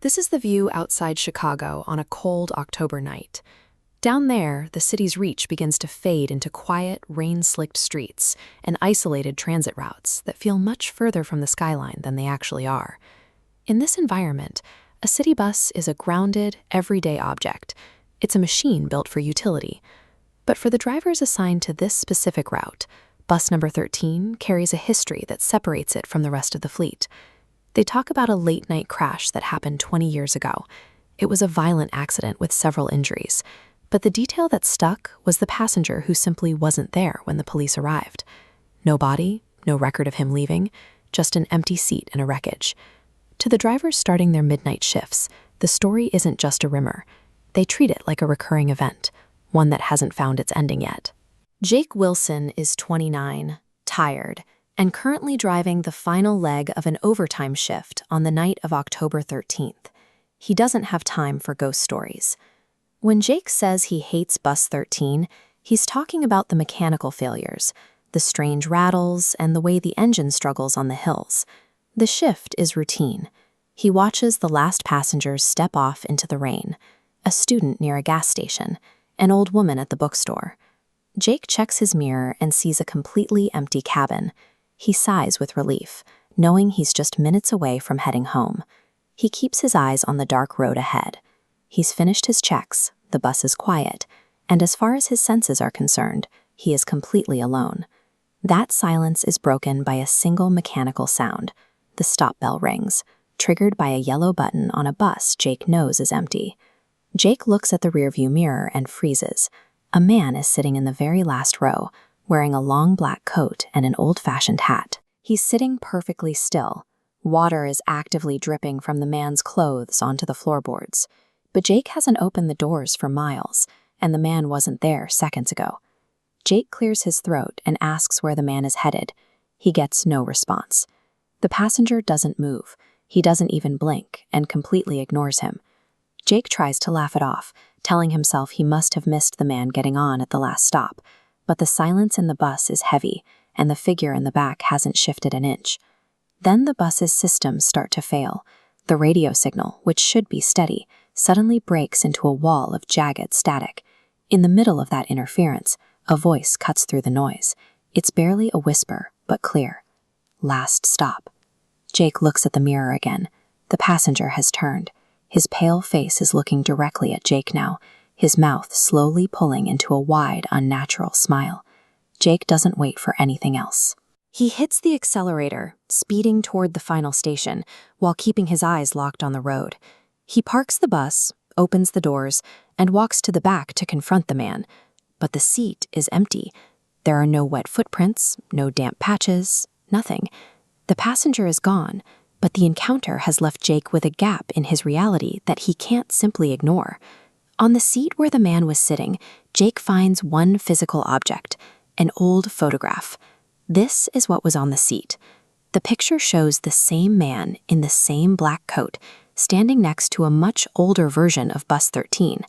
This is the view outside Chicago on a cold October night. Down there, the city's reach begins to fade into quiet, rain-slicked streets and isolated transit routes that feel much further from the skyline than they actually are. In this environment, a city bus is a grounded, everyday object. It's a machine built for utility. But for the drivers assigned to this specific route, bus number 13 carries a history that separates it from the rest of the fleet. They talk about a late-night crash that happened 20 years ago. It was a violent accident with several injuries. But the detail that stuck was the passenger who simply wasn't there when the police arrived. No body, no record of him leaving, just an empty seat in a wreckage. To the drivers starting their midnight shifts, the story isn't just a rimmer. They treat it like a recurring event, one that hasn't found its ending yet. Jake Wilson is 29, tired, and currently driving the final leg of an overtime shift on the night of October 13th. He doesn't have time for ghost stories. When Jake says he hates Bus 13, he's talking about the mechanical failures, the strange rattles, and the way the engine struggles on the hills. The shift is routine. He watches the last passengers step off into the rain, a student near a gas station, an old woman at the bookstore. Jake checks his mirror and sees a completely empty cabin. He sighs with relief, knowing he's just minutes away from heading home. He keeps his eyes on the dark road ahead. He's finished his checks, the bus is quiet, and as far as his senses are concerned, he is completely alone. That silence is broken by a single mechanical sound. The stop bell rings, triggered by a yellow button on a bus Jake knows is empty. Jake looks at the rearview mirror and freezes. A man is sitting in the very last row, wearing a long black coat and an old-fashioned hat. He's sitting perfectly still. Water is actively dripping from the man's clothes onto the floorboards. But Jake hasn't opened the doors for miles, and the man wasn't there seconds ago. Jake clears his throat and asks where the man is headed. He gets no response. The passenger doesn't move. He doesn't even blink and completely ignores him. Jake tries to laugh it off, telling himself he must have missed the man getting on at the last stop. But the silence in the bus is heavy, and the figure in the back hasn't shifted an inch. Then the bus's systems start to fail. The radio signal, which should be steady, suddenly breaks into a wall of jagged static. In the middle of that interference, a voice cuts through the noise. It's barely a whisper, but clear. Last stop. Jake looks at the mirror again. The passenger has turned. His pale face is looking directly at Jake now, his mouth slowly pulling into a wide, unnatural smile. Jake doesn't wait for anything else. He hits the accelerator, speeding toward the final station, while keeping his eyes locked on the road. He parks the bus, opens the doors, and walks to the back to confront the man. But the seat is empty. There are no wet footprints, no damp patches, nothing. The passenger is gone, but the encounter has left Jake with a gap in his reality that he can't simply ignore. On the seat where the man was sitting, Jake finds one physical object, an old photograph. This is what was on the seat. The picture shows the same man in the same black coat, standing next to a much older version of Bus 13.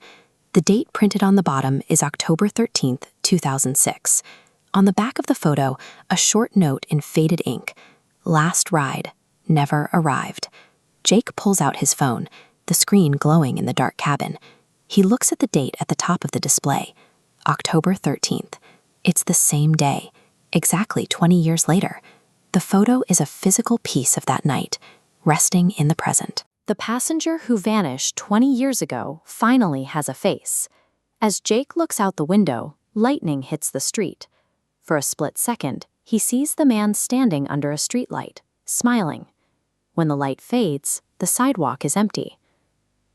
The date printed on the bottom is October 13th, 2006. On the back of the photo, a short note in faded ink. Last ride, never arrived. Jake pulls out his phone, the screen glowing in the dark cabin. He looks at the date at the top of the display, October 13th. It's the same day, exactly 20 years later. The photo is a physical piece of that night, resting in the present. The passenger who vanished 20 years ago finally has a face. As Jake looks out the window, lightning hits the street. For a split second, he sees the man standing under a streetlight, smiling. When the light fades, the sidewalk is empty.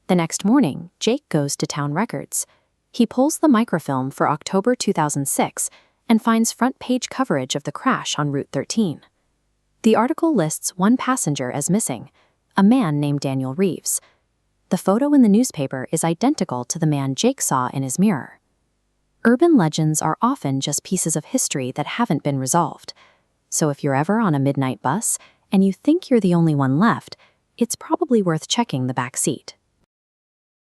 The next morning, Jake goes to Town Records. He pulls the microfilm for October 2006 and finds front-page coverage of the crash on Route 13. The article lists one passenger as missing, a man named Daniel Reeves. The photo in the newspaper is identical to the man Jake saw in his mirror. Urban legends are often just pieces of history that haven't been resolved. So if you're ever on a midnight bus and you think you're the only one left, it's probably worth checking the back seat.